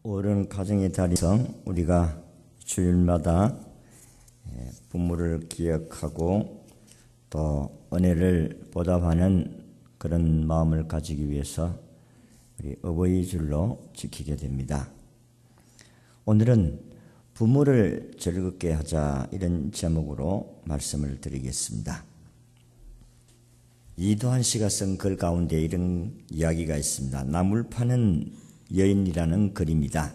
오른 가정의 달에서 우리가 주일마다 부모를 기억하고 또 은혜를 보답하는 그런 마음을 가지기 위해서 우리 어버이 줄로 지키게 됩니다. 오늘은 부모를 즐겁게 하자 이런 제목으로 말씀을 드리겠습니다. 이도한 씨가 쓴 글 가운데 이런 이야기가 있습니다. 나물 파는 여인이라는 글입니다.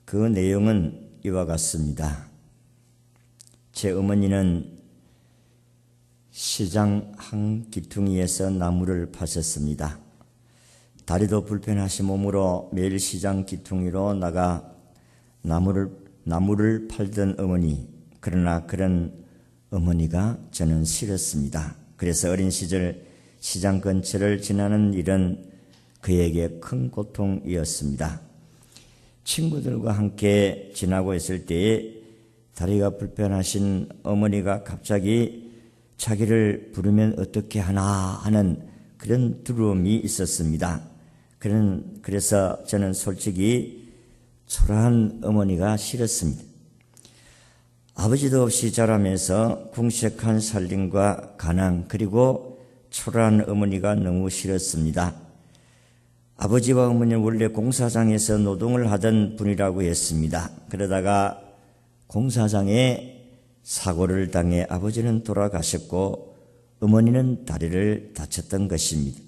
그 내용은 이와 같습니다. 제 어머니는 시장 한 기퉁이에서 나무를 파셨습니다. 다리도 불편하신 몸으로 매일 시장 기퉁이로 나가 나무를 팔던 어머니, 그러나 그런 어머니가 저는 싫었습니다. 그래서 어린 시절 시장 근처를 지나는 일은 그에게 큰 고통이었습니다. 친구들과 함께 지나고 있을 때에 다리가 불편하신 어머니가 갑자기 자기를 부르면 어떻게 하나 하는 그런 두려움이 있었습니다. 그래서 저는 솔직히 초라한 어머니가 싫었습니다. 아버지도 없이 자라면서 궁색한 살림과 가난 그리고 초라한 어머니가 너무 싫었습니다. 아버지와 어머니는 원래 공사장에서 노동을 하던 분이라고 했습니다. 그러다가 공사장에 사고를 당해 아버지는 돌아가셨고 어머니는 다리를 다쳤던 것입니다.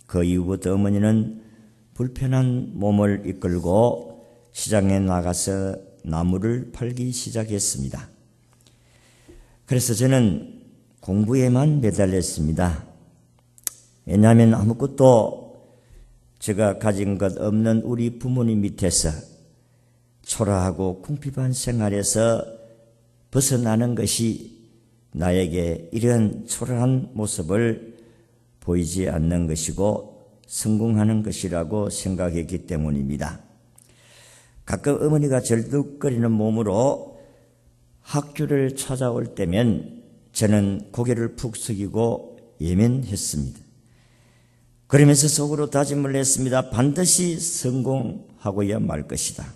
그 이후부터 어머니는 불편한 몸을 이끌고 시장에 나가서 나무를 팔기 시작했습니다. 그래서 저는 공부에만 매달렸습니다. 왜냐하면 아무것도 제가 가진 것 없는 우리 부모님 밑에서 초라하고 궁핍한 생활에서 벗어나는 것이 나에게 이런 초라한 모습을 보이지 않는 것이고 성공하는 것이라고 생각했기 때문입니다. 가끔 어머니가 절뚝거리는 몸으로 학교를 찾아올 때면 저는 고개를 푹 숙이고 예면했습니다. 그러면서 속으로 다짐을 했습니다. 반드시 성공하고야 말 것이다.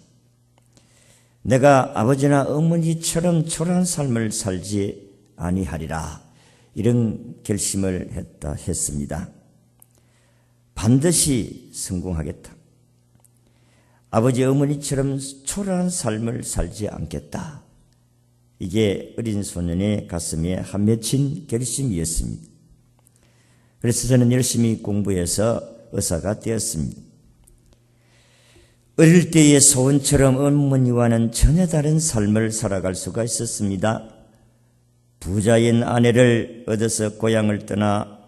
내가 아버지나 어머니처럼 초라한 삶을 살지 아니하리라. 이런 결심을 했습니다. 반드시 성공하겠다. 아버지 어머니처럼 초라한 삶을 살지 않겠다. 이게 어린 소년의 가슴에 한 맺힌 결심이었습니다. 그래서 저는 열심히 공부해서 의사가 되었습니다. 어릴 때의 소원처럼 어머니와는 전혀 다른 삶을 살아갈 수가 있었습니다. 부자인 아내를 얻어서 고향을 떠나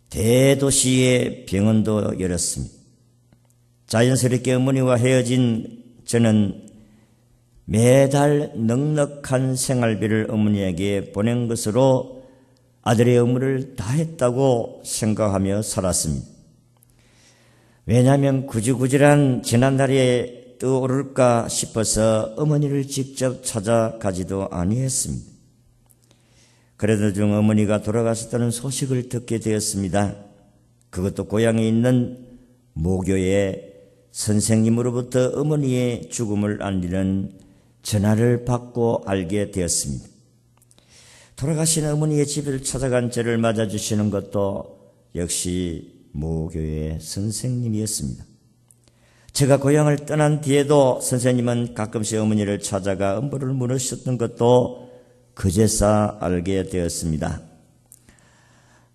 대도시의 병원도 열었습니다. 자연스럽게 어머니와 헤어진 저는 매달 넉넉한 생활비를 어머니에게 보낸 것으로 아들의 의무를 다했다고 생각하며 살았습니다. 왜냐하면 구질구질한 지난날에 떠오를까 싶어서 어머니를 직접 찾아가지도 아니했습니다. 그러던 중 어머니가 돌아가셨다는 소식을 듣게 되었습니다. 그것도 고향에 있는 모교의 선생님으로부터 어머니의 죽음을 알리는 전화를 받고 알게 되었습니다. 돌아가신 어머니의 집을 찾아간 저를 맞아주시는 것도 역시 모교의 선생님이었습니다. 제가 고향을 떠난 뒤에도 선생님은 가끔씩 어머니를 찾아가 음보를 물으셨던 것도 그제서 알게 되었습니다.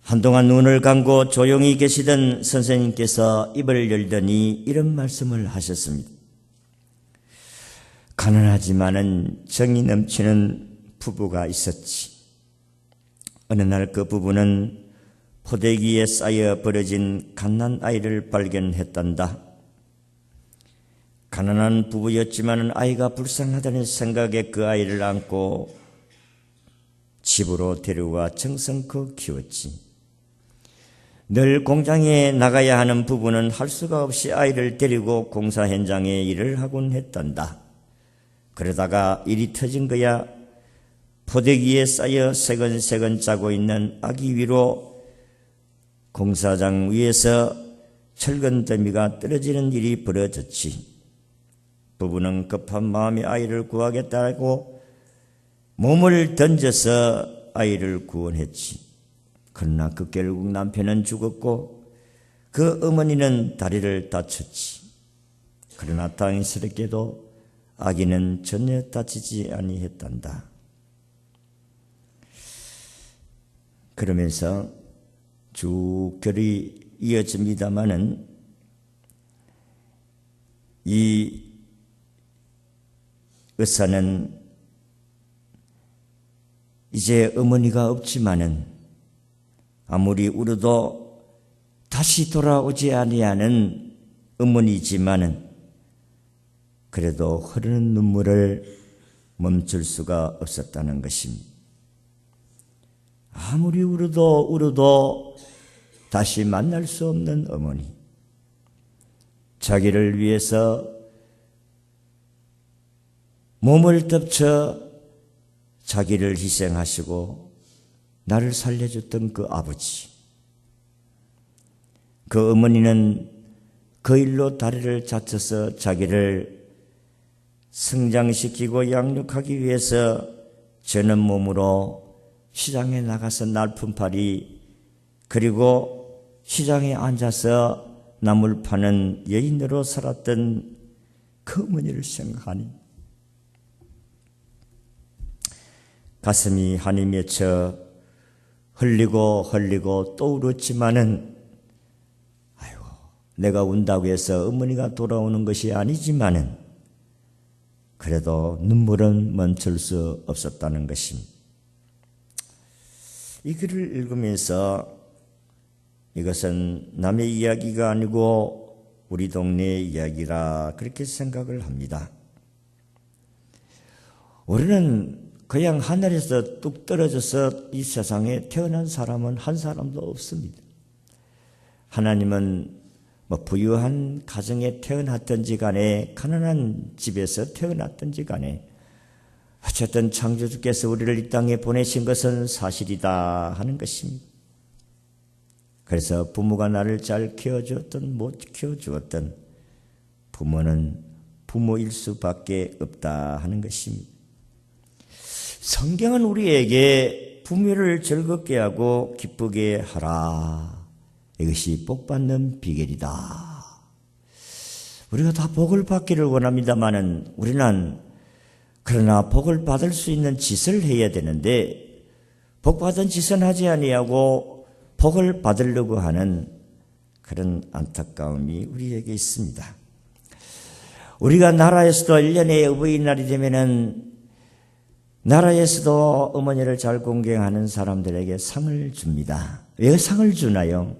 한동안 눈을 감고 조용히 계시던 선생님께서 입을 열더니 이런 말씀을 하셨습니다. 가난하지만은 정이 넘치는 부부가 있었지. 어느 날 그 부부는 포대기에 쌓여 버려진 갓난 아이를 발견했단다. 가난한 부부였지만은 아이가 불쌍하다는 생각에 그 아이를 안고 집으로 데려와 정성껏 키웠지. 늘 공장에 나가야 하는 부부는 할 수가 없이 아이를 데리고 공사 현장에 일을 하곤 했단다. 그러다가 일이 터진 거야. 포대기에 쌓여 새근새근 자고 있는 아기 위로 공사장 위에서 철근 더미가 떨어지는 일이 벌어졌지. 부부는 급한 마음에 아이를 구하겠다고 몸을 던져서 아이를 구원했지. 그러나 그 결국 남편은 죽었고 그 어머니는 다리를 다쳤지. 그러나 다행스럽게도 아기는 전혀 다치지 아니했단다. 그러면서 쭉 글이 이어집니다마는 이 의사는 이제 어머니가 없지만은 아무리 울어도 다시 돌아오지 아니하는 어머니지만은 그래도 흐르는 눈물을 멈출 수가 없었다는 것입니다. 아무리 울어도 다시 만날 수 없는 어머니. 자기를 위해서 몸을 덮쳐 자기를 희생하시고 나를 살려줬던 그 아버지. 그 어머니는 그 일로 다리를 다쳐서 자기를 성장시키고 양육하기 위해서 저는 몸으로 시장에 나가서 날품팔이 그리고 시장에 앉아서 나물 파는 여인으로 살았던 그 어머니를 생각하니 가슴이 한이 맺혀 흘리고 또 울었지만은 아이고 내가 운다고 해서 어머니가 돌아오는 것이 아니지만은 그래도 눈물은 멈출 수 없었다는 것입니다. 이 글을 읽으면서 이것은 남의 이야기가 아니고 우리 동네의 이야기라 그렇게 생각을 합니다. 우리는 그냥 하늘에서 뚝 떨어져서 이 세상에 태어난 사람은 한 사람도 없습니다. 하나님은 부유한 가정에 태어났든지 간에 가난한 집에서 태어났든지 간에 어쨌든 창조주께서 우리를 이 땅에 보내신 것은 사실이다 하는 것입니다. 그래서 부모가 나를 잘 키워주었든 못 키워주었든 부모는 부모일 수밖에 없다 하는 것입니다. 성경은 우리에게 부모를 즐겁게 하고 기쁘게 하라. 이것이 복받는 비결이다. 우리가 다 복을 받기를 원합니다마는 우리는 그러나 복을 받을 수 있는 짓을 해야 되는데 복받은 짓은 하지 아니하고 복을 받으려고 하는 그런 안타까움이 우리에게 있습니다. 우리가 나라에서도 1년에 어버이날이 되면은 나라에서도 어머니를 잘 공경하는 사람들에게 상을 줍니다. 왜 상을 주나요?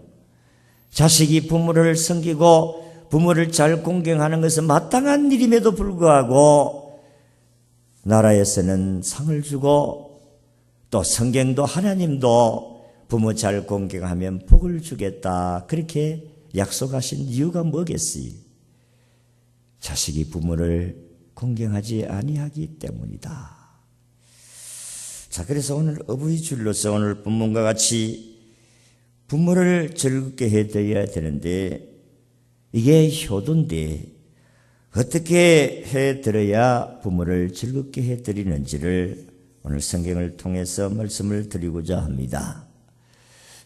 자식이 부모를 섬기고 부모를 잘 공경하는 것은 마땅한 일임에도 불구하고 나라에서는 상을 주고 또 성경도 하나님도 부모 잘 공경하면 복을 주겠다 그렇게 약속하신 이유가 뭐겠어요? 자식이 부모를 공경하지 아니하기 때문이다. 자, 그래서 오늘 어버이줄로서 오늘 본문과 같이 부모를 즐겁게 해드려야 되는데 이게 효도인데 어떻게 해드려야 부모를 즐겁게 해드리는지를 오늘 성경을 통해서 말씀을 드리고자 합니다.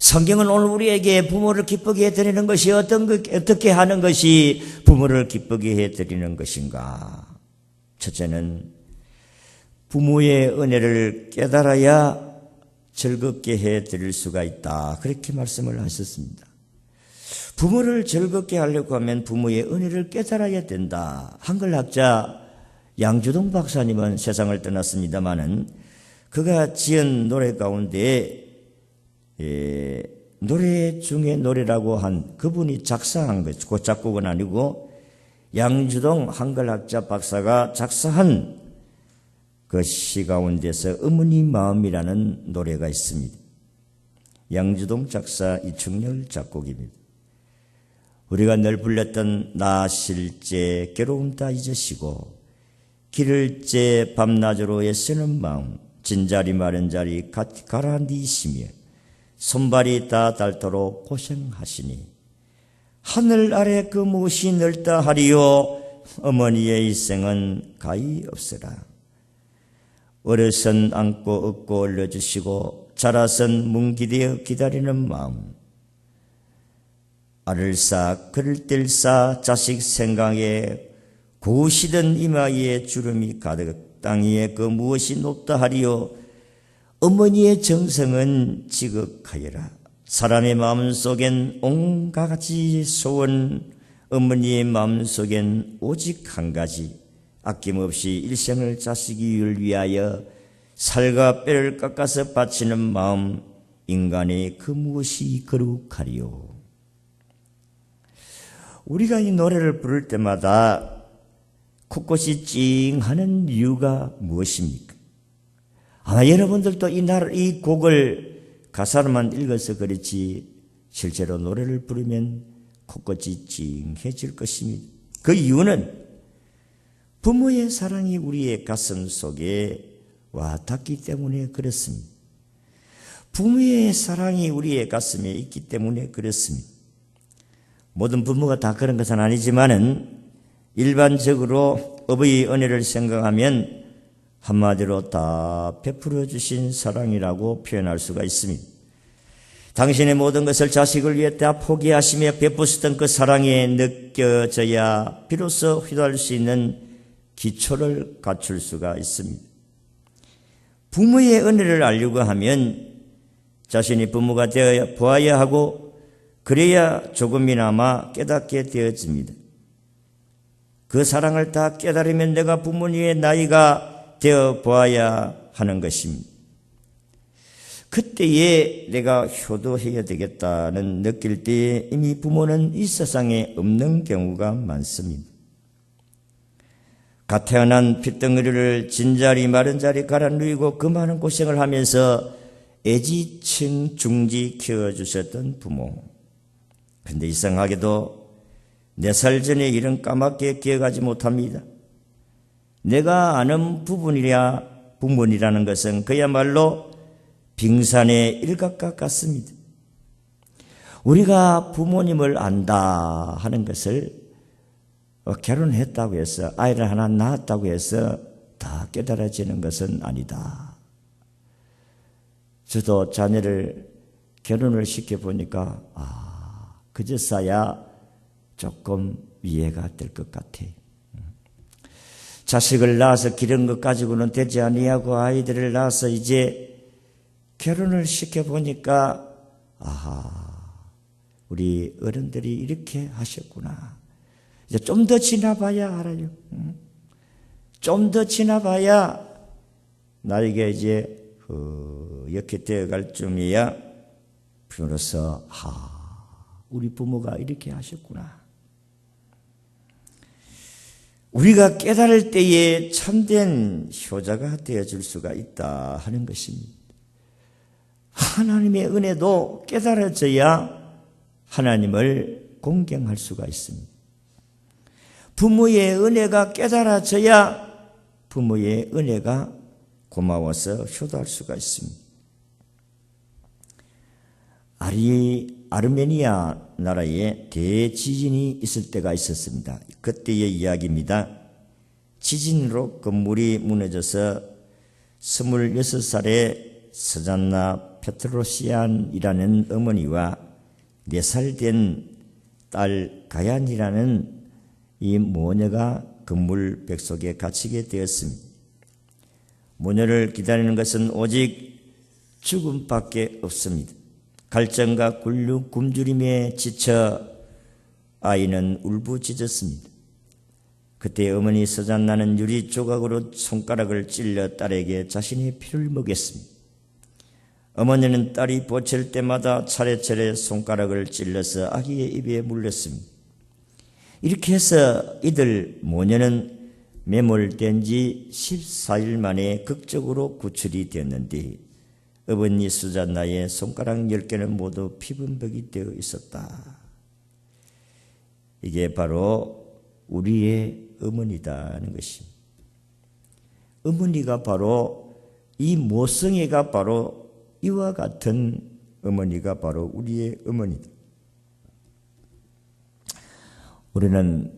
성경은 오늘 우리에게 부모를 기쁘게 해드리는 것이 어떻게 하는 것이 부모를 기쁘게 해드리는 것인가? 첫째는 부모의 은혜를 깨달아야 즐겁게 해드릴 수가 있다. 그렇게 말씀을 하셨습니다. 부모를 즐겁게 하려고 하면 부모의 은혜를 깨달아야 된다. 한글학자 양주동 박사님은 세상을 떠났습니다마는 그가 지은 노래 가운데 노래 중에 노래라고 한 그분이 작사한 것, 그 작곡은 아니고 양주동 한글학자 박사가 작사한 그 시 가운데서 어머니 마음이라는 노래가 있습니다. 양주동 작사 이충렬 작곡입니다. 우리가 늘 불렀던 나 실제 괴로움 다 잊으시고 기를째 밤낮으로 애쓰는 마음 진자리 마른 자리 가라앉으시며 손발이 다 닳도록 고생하시니 하늘 아래 그 무엇이 넓다 하리요 어머니의 일생은 가히 없으라. 어려선 안고 업고 올려주시고 자라선 뭉기되어 기다리는 마음. 알을 쌓 그를 뗄 쌓 자식 생각에 고우시던 이마에 주름이 가득 땅 위에 그 무엇이 높다 하리요. 어머니의 정성은 지극하여라. 사람의 마음속엔 온갖 가지 소원, 어머니의 마음속엔 오직 한 가지, 아낌없이 일생을 자식을 위하여 살과 뼈를 깎아서 바치는 마음, 인간의 그 무엇이 거룩하리요. 우리가 이 노래를 부를 때마다 코끝이 찡하는 이유가 무엇입니까? 아마 여러분들도 이 곡을 가사로만 읽어서 그렇지 실제로 노래를 부르면 코끝이 찡해질 것입니다. 그 이유는 부모의 사랑이 우리의 가슴 속에 와 닿기 때문에 그렇습니다. 부모의 사랑이 우리의 가슴에 있기 때문에 그렇습니다. 모든 부모가 다 그런 것은 아니지만은 일반적으로 어버이의 은혜를 생각하면 한마디로 다 베풀어 주신 사랑이라고 표현할 수가 있습니다. 당신의 모든 것을 자식을 위해 다 포기하시며 베푸시던 그 사랑이 느껴져야 비로소 휘둘릴 수 있는 기초를 갖출 수가 있습니다. 부모의 은혜를 알려고 하면 자신이 부모가 되어 보아야 하고 그래야 조금이나마 깨닫게 되어집니다. 그 사랑을 다 깨달으면 내가 부모님의 나이가 되어 보아야 하는 것입니다. 그때에 내가 효도해야 되겠다는 느낄 때에 이미 부모는 이 세상에 없는 경우가 많습니다. 갓 태어난 핏덩어리를 진자리 마른 자리 갈아 누이고 그 많은 고생을 하면서 애지층 중지 키워주셨던 부모. 그런데 이상하게도 4살 전의 일은 까맣게 기억하지 못합니다. 내가 아는 부모니라는 것은 그야말로 빙산의 일각과 같습니다. 우리가 부모님을 안다 하는 것을 결혼했다고 해서 아이를 하나 낳았다고 해서 다 깨달아지는 것은 아니다. 저도 자녀를 결혼을 시켜보니까 그제서야 조금 이해가 될 것 같아. 자식을 낳아서 기른 것 가지고는 되지 아니하고 아이들을 낳아서 이제 결혼을 시켜보니까 우리 어른들이 이렇게 하셨구나. 이제 좀 더 지나봐야 알아요. 좀 더 지나봐야 나에게 이제 이렇게 되어갈 쯤이야 비로소 우리 부모가 이렇게 하셨구나. 우리가 깨달을 때에 참된 효자가 되어줄 수가 있다 하는 것입니다. 하나님의 은혜도 깨달아져야 하나님을 공경할 수가 있습니다. 부모의 은혜가 깨달아져야 부모의 은혜가 고마워서 효도할 수가 있습니다. 아르메니아 나라에 대지진이 있을 때가 있었습니다. 그때의 이야기입니다. 지진으로 건물이 무너져서 26살의 스잔나 페트로시안이라는 어머니와 4살 된 딸 가얀이라는 이 모녀가 건물 벽속에 갇히게 되었습니다. 모녀를 기다리는 것은 오직 죽음밖에 없습니다. 갈증과 굶주림에 지쳐 아이는 울부짖었습니다. 그때 어머니 스잔나는 유리 조각으로 손가락을 찔러 딸에게 자신의 피를 먹였습니다. 어머니는 딸이 보챌 때마다 차례차례 손가락을 찔러서 아기의 입에 물렸습니다. 이렇게 해서 이들 모녀는 매몰된 지 14일 만에 극적으로 구출이 되었는데 어머니 수잔나의 손가락 10개는 모두 피범벅이 되어 있었다. 이게 바로 우리의 어머니다는 것입니다. 어머니가 바로 이 모성애가 바로 이와 같은 어머니가 바로 우리의 어머니다. 우리는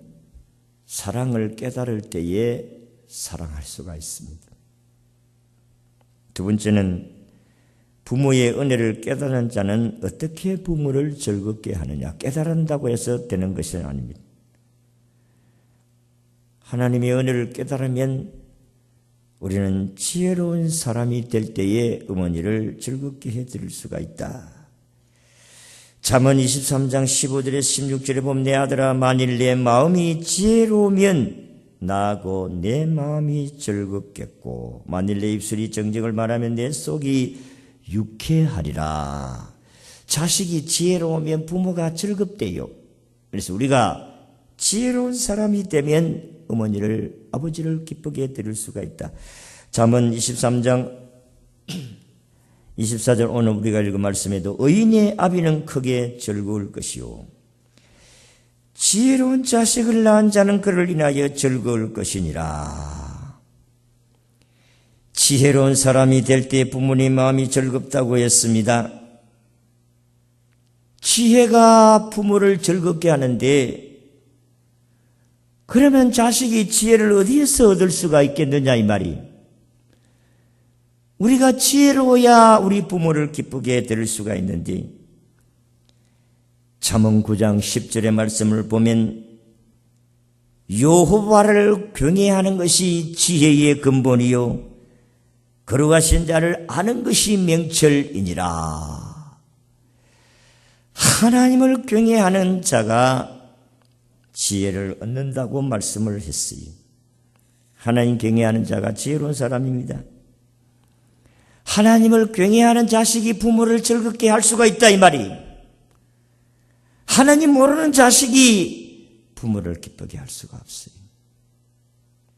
사랑을 깨달을 때에 사랑할 수가 있습니다. 두 번째는 부모의 은혜를 깨달은 자는 어떻게 부모를 즐겁게 하느냐. 깨달은다고 해서 되는 것이 아닙니다. 하나님의 은혜를 깨달으면 우리는 지혜로운 사람이 될 때에 어머니를 즐겁게 해드릴 수가 있다. 잠언 23장 15절에 16절에 보면 내 아들아 만일 내 마음이 지혜로우면 나하고 내 마음이 즐겁겠고 만일 내 입술이 정직을 말하면 내 속이 유쾌하리라. 자식이 지혜로우면 부모가 즐겁대요. 그래서 우리가 지혜로운 사람이 되면 어머니를 아버지를 기쁘게 해드릴 수가 있다. 잠언 23장 24절 오늘 우리가 읽은 말씀에도 의인의 아비는 크게 즐거울 것이요 지혜로운 자식을 낳은 자는 그를 인하여 즐거울 것이니라. 지혜로운 사람이 될 때 부모님 마음이 즐겁다고 했습니다. 지혜가 부모를 즐겁게 하는데 그러면 자식이 지혜를 어디에서 얻을 수가 있겠느냐 이 말이. 우리가 지혜로워야 우리 부모를 기쁘게 해드릴 수가 있는데 잠언 9장 10절의 말씀을 보면 여호와를 경외하는 것이 지혜의 근본이요 거룩하신 자를 아는 것이 명철이니라. 하나님을 경외하는 자가 지혜를 얻는다고 말씀을 했어요. 하나님 경외하는 자가 지혜로운 사람입니다. 하나님을 경외하는 자식이 부모를 즐겁게 할 수가 있다 이 말이. 하나님 모르는 자식이 부모를 기쁘게 할 수가 없어요.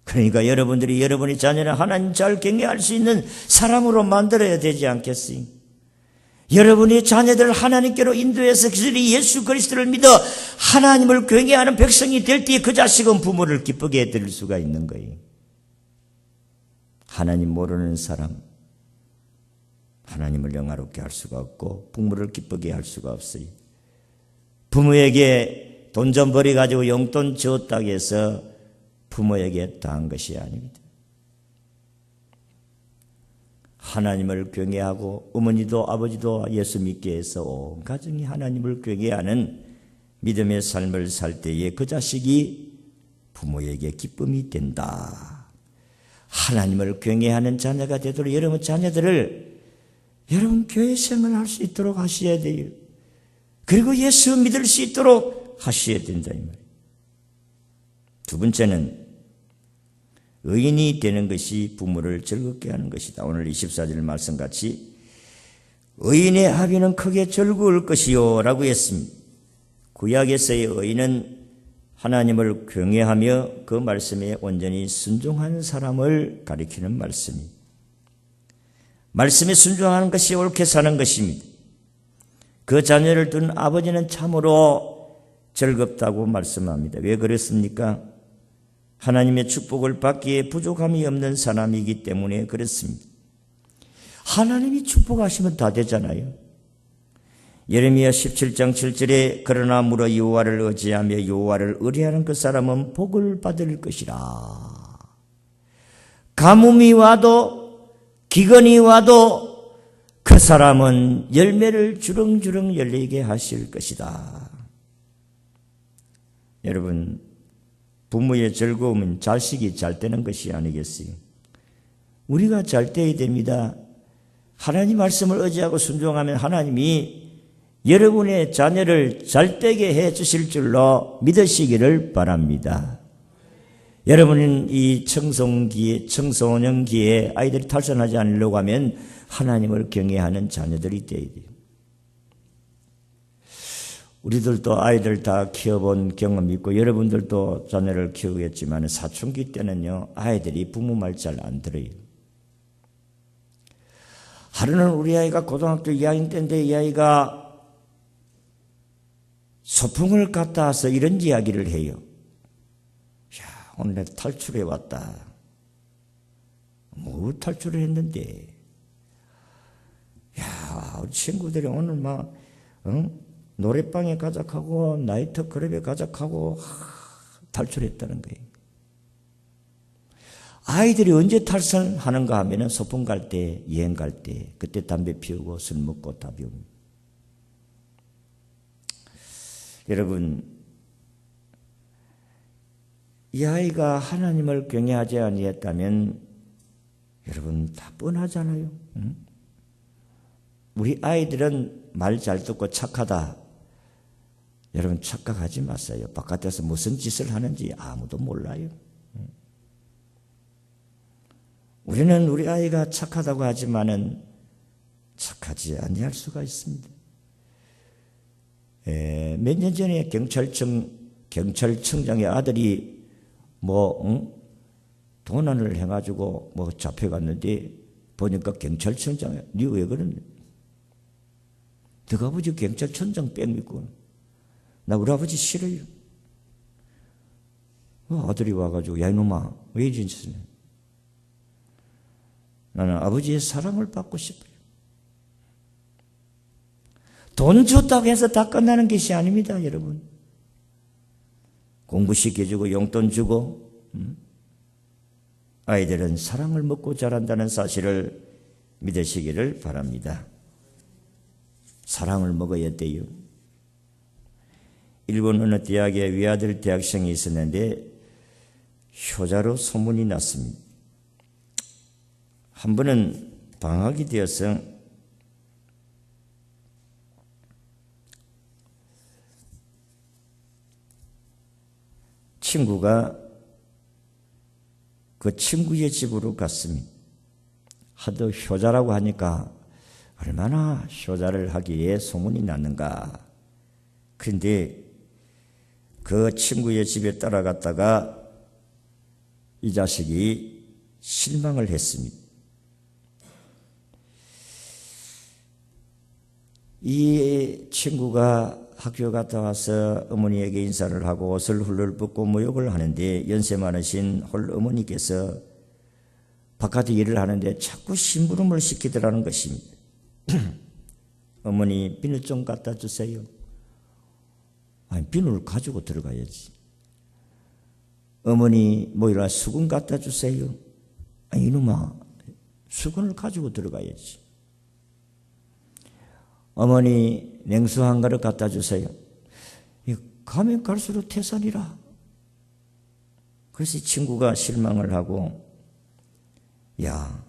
그러니까 여러분들이 여러분의 자녀를 하나님 잘 경외할 수 있는 사람으로 만들어야 되지 않겠어요? 여러분의 자녀들을 하나님께로 인도해서 그들이 예수 그리스도를 믿어 하나님을 경외하는 백성이 될 때 그 자식은 부모를 기쁘게 해드릴 수가 있는 거예요. 하나님 모르는 사람 하나님을 영화롭게 할 수가 없고 부모를 기쁘게 할 수가 없어요. 부모에게 돈 좀 벌어가지고 용돈 주었다고 해서 부모에게 당한 것이 아닙니다. 하나님을 경외하고 어머니도 아버지도 예수 믿게 해서 온 가정이 하나님을 경외하는 믿음의 삶을 살 때에 그 자식이 부모에게 기쁨이 된다. 하나님을 경외하는 자녀가 되도록 여러분 자녀들을 여러분 교회 생활할 수 있도록 하셔야 돼요. 그리고 예수 믿을 수 있도록 하셔야 된다 이 말이에요. 두 번째는 의인이 되는 것이 부모를 즐겁게 하는 것이다. 오늘 24절 말씀같이 의인의 합의는 크게 즐거울 것이요 라고 했습니다. 구약에서의 의인은 하나님을 경외하며 그 말씀에 온전히 순종하는 사람을 가리키는 말씀입니다. 말씀에 순종하는 것이 옳게 사는 것입니다. 그 자녀를 둔 아버지는 참으로 즐겁다고 말씀합니다. 왜 그랬습니까? 하나님의 축복을 받기에 부족함이 없는 사람이기 때문에 그렇습니다. 하나님이 축복하시면 다 되잖아요. 예레미야 17장 7절에 그러나 물어 여호와를 의지하며 여호와를 의뢰하는 그 사람은 복을 받을 것이라. 가뭄이 와도 기근이 와도 그 사람은 열매를 주렁주렁 열리게 하실 것이다. 여러분 부모의 즐거움은 자식이 잘 되는 것이 아니겠어요? 우리가 잘 돼야 됩니다. 하나님 말씀을 의지하고 순종하면 하나님이 여러분의 자녀를 잘 되게 해 주실 줄로 믿으시기를 바랍니다. 여러분은 이 청소년기에 아이들이 탈선하지 않으려고 하면 하나님을 경외하는 자녀들이 되어야 돼요. 우리들도 아이들 다 키워본 경험이 있고 여러분들도 자녀를 키우겠지만 사춘기 때는요 아이들이 부모 말 잘 안 들어요. 하루는 우리 아이가 고등학교 2학년 때인데 이 아이가 소풍을 갔다 와서 이런 이야기를 해요. 야, 오늘 내가 탈출해 왔다. 뭐 탈출을 했는데 야 우리 친구들이 오늘 막 노래방에 가자하고 나이트 클럽에 가자하고 탈출했다는 거예요. 아이들이 언제 탈선하는가 하면은 소풍 갈 때, 여행 갈 때, 그때 담배 피우고 술 먹고 다 피웁니다. 여러분, 이 아이가 하나님을 경외하지 아니했다면 여러분 다 뻔하잖아요. 응? 우리 아이들은 말 잘 듣고 착하다. 여러분 착각하지 마세요. 바깥에서 무슨 짓을 하는지 아무도 몰라요. 우리는 우리 아이가 착하다고 하지만은 착하지 아니할 수가 있습니다. 몇 년 전에 경찰청장의 아들이 도난을 해가지고 잡혀갔는데 보니까 경찰청장이 니 왜 그러니? 너가 아버지 경찰청장 뺑 믿고 나 우리 아버지 싫어요. 아들이 와가지고 야 이놈아 왜 이런 짓을 해? 나는 아버지의 사랑을 받고 싶어요. 돈 줬다고 해서 다 끝나는 것이 아닙니다, 여러분. 공부시켜주고 용돈 주고 아이들은 사랑을 먹고 자란다는 사실을 믿으시기를 바랍니다. 사랑을 먹어야 돼요. 일본 어느 대학에 외아들 대학생이 있었는데 효자로 소문이 났습니다. 한 번은 방학이 되어서 친구가 그 친구의 집으로 갔습니다. 하도 효자라고 하니까 얼마나 효자를 하기에 소문이 났는가. 그런데 그 친구의 집에 따라갔다가 이 자식이 실망을 했습니다. 이 친구가 학교 갔다 와서 어머니에게 인사를 하고 옷을 훌훌 벗고 모욕을 하는데 연세 많으신 홀 어머니께서 바깥에 일을 하는데 자꾸 심부름을 시키더라는 것입니다. 어머니 비누 좀 갖다 주세요. 아니 비누를 가지고 들어가야지. 어머니 뭐이라 수건 갖다 주세요. 아니 이놈아 수건을 가지고 들어가야지. 어머니 냉수 한 그릇 갖다 주세요. 가면 갈수록 태산이라. 그래서 친구가 실망을 하고 야,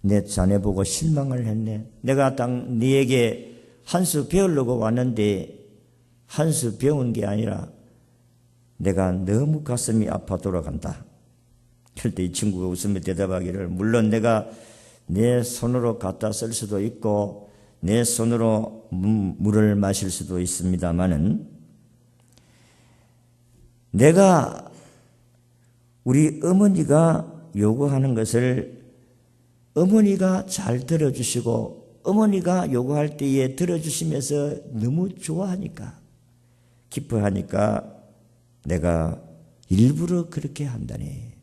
내 자네 보고 실망을 했네. 내가 딱 네에게 한 수 배우려고 왔는데 한 수 배운 게 아니라 내가 너무 가슴이 아파 돌아간다. 그럴 때 이 친구가 웃으며 대답하기를 물론 내가 내 손으로 갖다 쓸 수도 있고 내 손으로 물을 마실 수도 있습니다마는 내가 우리 어머니가 요구하는 것을 어머니가 잘 들어주시고 어머니가 요구할 때에 들어주시면서 너무 좋아하니까 기뻐하니까 내가 일부러 그렇게 한다네.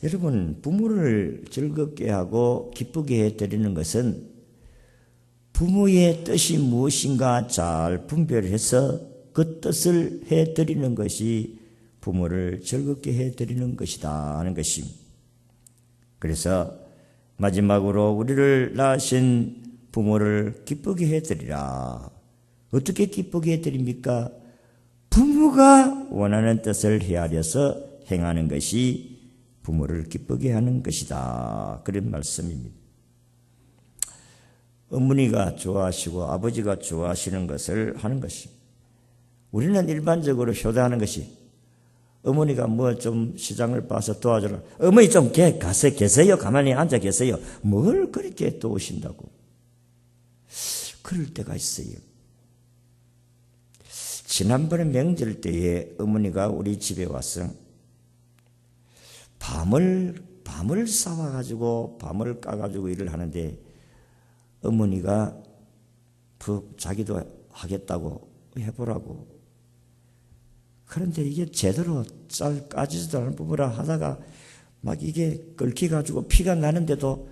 여러분 부모를 즐겁게 하고 기쁘게 해드리는 것은 부모의 뜻이 무엇인가 잘 분별해서 그 뜻을 해드리는 것이 부모를 즐겁게 해드리는 것이다 하는 것입니다. 그래서 마지막으로 우리를 낳으신 부모를 기쁘게 해드리라. 어떻게 기쁘게 해드립니까? 부모가 원하는 뜻을 헤아려서 행하는 것이 부모를 기쁘게 하는 것이다. 그런 말씀입니다. 어머니가 좋아하시고 아버지가 좋아하시는 것을 하는 것입니다. 우리는 일반적으로 효도하는 것이 어머니가 뭐 좀 시장을 봐서 도와주라. 어머니 좀 계세요. 가만히 앉아 계세요. 뭘 그렇게 도우신다고. 그럴 때가 있어요. 지난번에 명절 때에 어머니가 우리 집에 와서 밤을 싸와가지고 밤을 까가지고 일을 하는데 어머니가 자기도 하겠다고 해보라고. 그런데 이게 제대로 잘 까지지도 않은 부분이라 하다가 막 이게 끓기가지고 피가 나는데도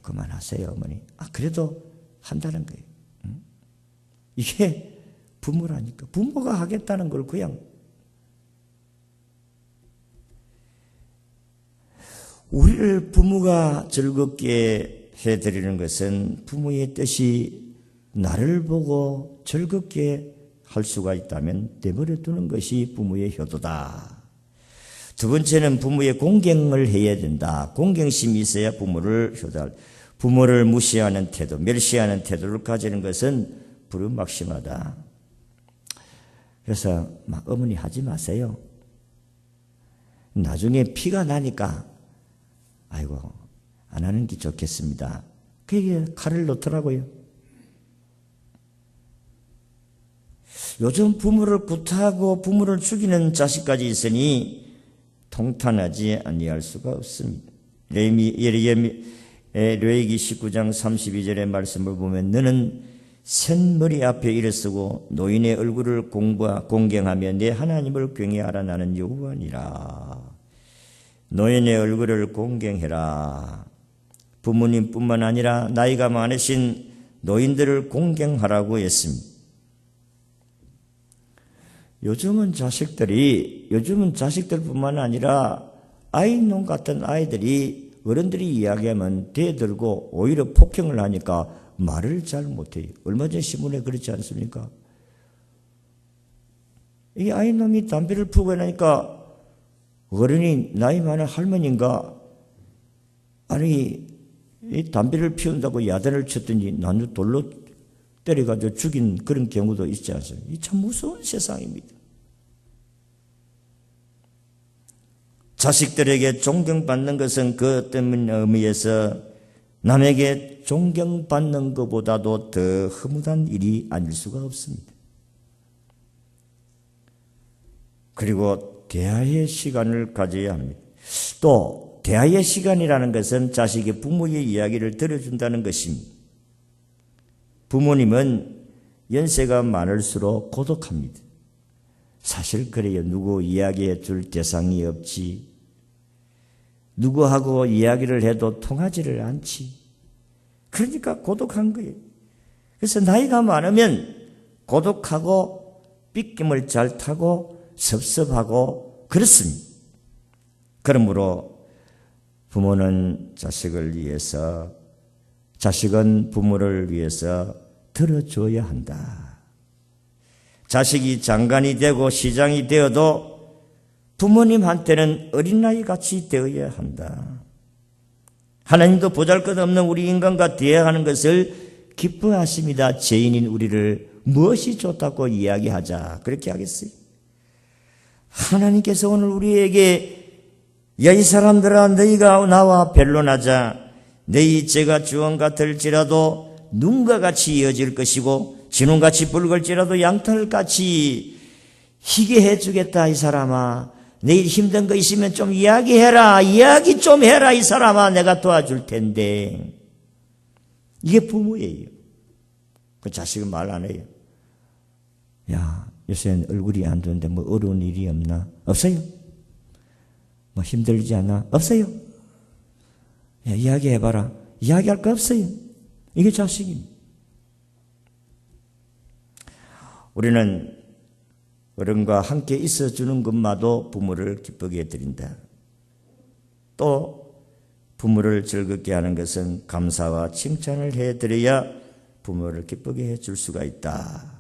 그만하세요 어머니. 그래도 한다는 거예요. 응? 이게 부모라니까. 부모가 하겠다는 걸 그냥 우리를 부모가 즐겁게 해드리는 것은 부모의 뜻이 나를 보고 즐겁게 할 수가 있다면 내버려 두는 것이 부모의 효도다. 두 번째는 부모의 공경을 해야 된다. 공경심이 있어야 부모를 효도할. 부모를 무시하는 태도, 멸시하는 태도를 가지는 것은 불음막심하다. 그래서 어머니 하지 마세요. 나중에 피가 나니까 아이고 안 하는 게 좋겠습니다. 그게 칼을 놓더라고요. 요즘 부모를 구타하고 부모를 죽이는 자식까지 있으니 통탄하지 아니할 수가 없습니다. 레위기 19장 32절의 말씀을 보면 너는 샌머리 앞에 일어서고 노인의 얼굴을 공경하며 내 하나님을 경외하라. 나는 여호와니라. 노인의 얼굴을 공경해라. 부모님뿐만 아니라 나이가 많으신 노인들을 공경하라고 했습니다. 요즘은 자식들뿐만 아니라 아이놈 같은 아이들이 어른들이 이야기하면 대들고 오히려 폭행을 하니까 말을 잘 못해요. 얼마 전 신문에 그렇지 않습니까? 이 아이놈이 담배를 피우고 나니까 어른이 나이 많은 할머니인가 아니 이 담배를 피운다고 야단을 쳤더니 나도 돌로 때려가지고 죽인 그런 경우도 있지 않습니까? 이 참 무서운 세상입니다. 자식들에게 존경받는 것은 그 어떤 의미에서 남에게 존경받는 것보다도 더 허무한 일이 아닐 수가 없습니다. 그리고 대화의 시간을 가져야 합니다. 또 대화의 시간이라는 것은 자식이 부모의 이야기를 들어준다는 것입니다. 부모님은 연세가 많을수록 고독합니다. 사실 그래요. 누구 이야기해 줄 대상이 없지. 누구하고 이야기를 해도 통하지를 않지. 그러니까 고독한 거예요. 그래서 나이가 많으면 고독하고 삐낌을 잘 타고 섭섭하고 그렇습니다. 그러므로 부모는 자식을 위해서, 자식은 부모를 위해서 들어줘야 한다. 자식이 장관이 되고 시장이 되어도 부모님한테는 어린아이 같이 되어야 한다. 하나님도 보잘것없는 우리 인간과 대화하는 것을 기뻐하십니다. 죄인인 우리를 무엇이 좋다고 이야기하자. 그렇게 하겠어요? 하나님께서 오늘 우리에게 야, 이 사람들아 너희가 나와 변론하자. 너희 죄가 주원 같을지라도 눈과 같이 이어질 것이고 진홍같이 붉을지라도 양털같이 희게 해주겠다. 이 사람아 내일 힘든 거 있으면 좀 이야기해라. 이야기 좀 해라. 이 사람아 내가 도와줄 텐데. 이게 부모예요. 그 자식은 말 안 해요. 야 요새는 얼굴이 안 좋은데 뭐 어려운 일이 없나? 없어요. 뭐 힘들지 않아? 없어요. 야, 이야기해봐라. 이야기할 거 없어요. 이게 자식입니다. 우리는 어른과 함께 있어주는 것마도 부모를 기쁘게 해드린다. 또 부모를 즐겁게 하는 것은 감사와 칭찬을 해드려야 부모를 기쁘게 해줄 수가 있다.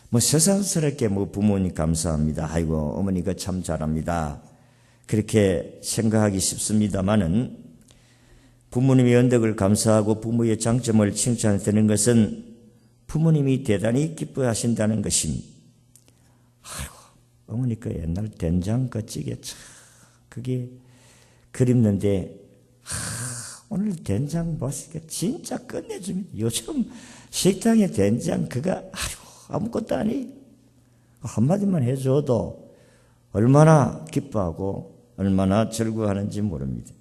뭐 세상스럽게 뭐 부모님 감사합니다. 아이고 어머니가 참 잘합니다. 그렇게 생각하기 쉽습니다마는 부모님의 언덕을 감사하고 부모의 장점을 칭찬하는 것은 부모님이 대단히 기뻐하신다는 것입니다. 아이고 어머니 그 옛날 된장찌개 참 그게 그립는데 오늘 된장 맛있게 진짜 끝내줍니다. 요즘 식당에 된장 그거 아이고 아무것도 아니. 한마디만 해줘도 얼마나 기뻐하고 얼마나 즐거워하는지 모릅니다.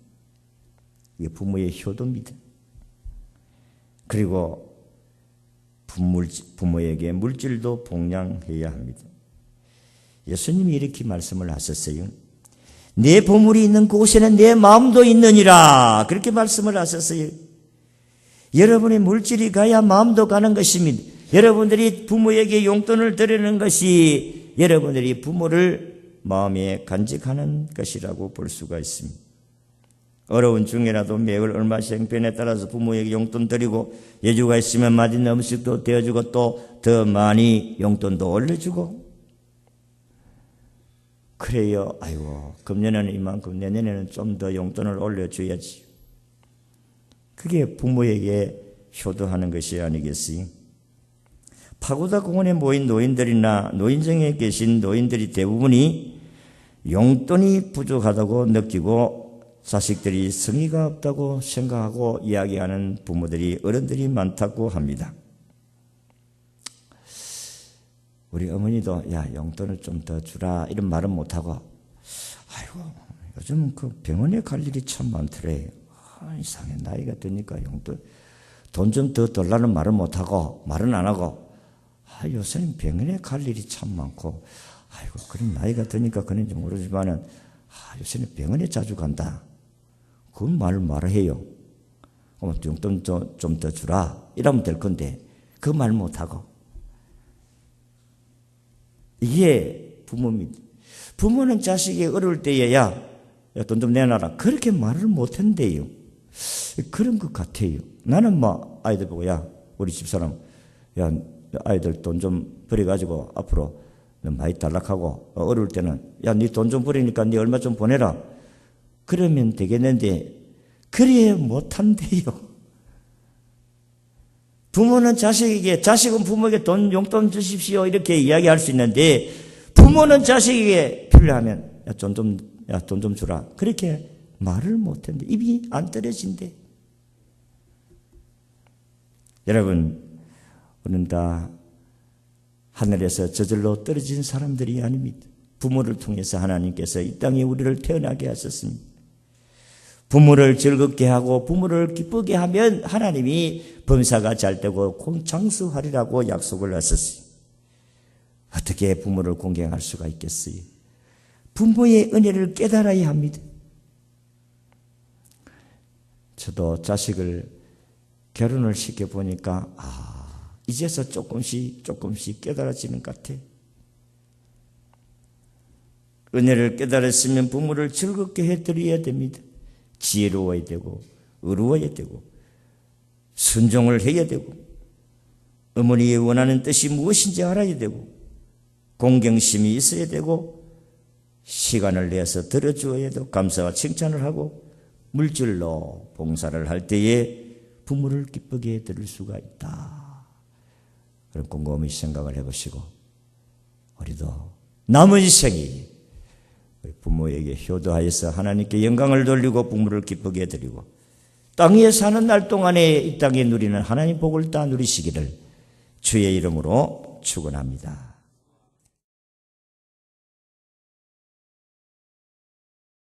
이게 부모의 효도입니다. 그리고 부모에게 물질도 봉양해야 합니다. 예수님이 이렇게 말씀을 하셨어요. 내 보물이 있는 곳에는 내 마음도 있느니라. 그렇게 말씀을 하셨어요. 여러분의 물질이 가야 마음도 가는 것입니다. 여러분들이 부모에게 용돈을 드리는 것이 여러분들이 부모를 마음에 간직하는 것이라고 볼 수가 있습니다. 어려운 중에라도 매월 얼마씩 형편에 따라서 부모에게 용돈 드리고 여주가 있으면 맛있는 음식도 되어주고 또 더 많이 용돈도 올려주고 그래요. 아이고 금년에는 이만큼 내년에는 좀 더 용돈을 올려줘야지. 그게 부모에게 효도하는 것이 아니겠어요? 파고다 공원에 모인 노인들이나 노인정에 계신 노인들이 대부분이 용돈이 부족하다고 느끼고 자식들이 성의가 없다고 생각하고 이야기하는 부모들이 어른들이 많다고 합니다. 우리 어머니도 야 용돈을 좀 더 주라 이런 말은 못하고 아이고 요즘 그 병원에 갈 일이 참 많더래. 이상해 나이가 드니까 용돈 돈 좀 더 달라는 말은 못하고 말은 안 하고 요새는 병원에 갈 일이 참 많고 아이고 그런 나이가 드니까 그런지 모르지만은 요새는 병원에 자주 간다. 그 말을 말해요. 용돈 좀 더 주라 이러면 될 건데 그 말 못하고 이게 부모입니다. 부모는 자식이 어려울 때에 야 돈 좀 내놔라 그렇게 말을 못한대요. 그런 것 같아요. 나는 뭐 아이들 보고 야 우리 집사람 야 아이들 돈 좀 버려가지고 앞으로 많이 단락하고 어려울 때는 야 네 돈 좀 버리니까 네 얼마 좀 보내라 그러면 되겠는데 그래 못한대요. 부모는 자식에게 자식은 부모에게 용돈 주십시오 이렇게 이야기할 수 있는데 부모는 자식에게 필요하면 야 돈 좀 주라 그렇게 말을 못했는데 입이 안 떨어진대. 여러분 우리는 다 하늘에서 저절로 떨어진 사람들이 아닙니다. 부모를 통해서 하나님께서 이 땅에 우리를 태어나게 하셨습니다. 부모를 즐겁게 하고 부모를 기쁘게 하면 하나님이 범사가 잘 되고 장수하리라고 약속을 하셨어요. 어떻게 부모를 공경할 수가 있겠어요? 부모의 은혜를 깨달아야 합니다. 저도 자식을 결혼을 시켜보니까 이제서 조금씩 깨달아지는 것 같아요. 은혜를 깨달았으면 부모를 즐겁게 해드려야 됩니다. 지혜로워야 되고 의로워야 되고 순종을 해야 되고 어머니의 원하는 뜻이 무엇인지 알아야 되고 공경심이 있어야 되고 시간을 내서 들어주어야 되고 감사와 칭찬을 하고 물질로 봉사를 할 때에 부모를 기쁘게 해드릴 수가 있다. 그럼 곰곰이 생각을 해보시고 우리도 남은 생이 부모에게 효도하여서 하나님께 영광을 돌리고 부모를 기쁘게 해드리고 땅에 사는 날 동안에 이 땅에 누리는 하나님 복을 다 누리시기를 주의 이름으로 축원합니다.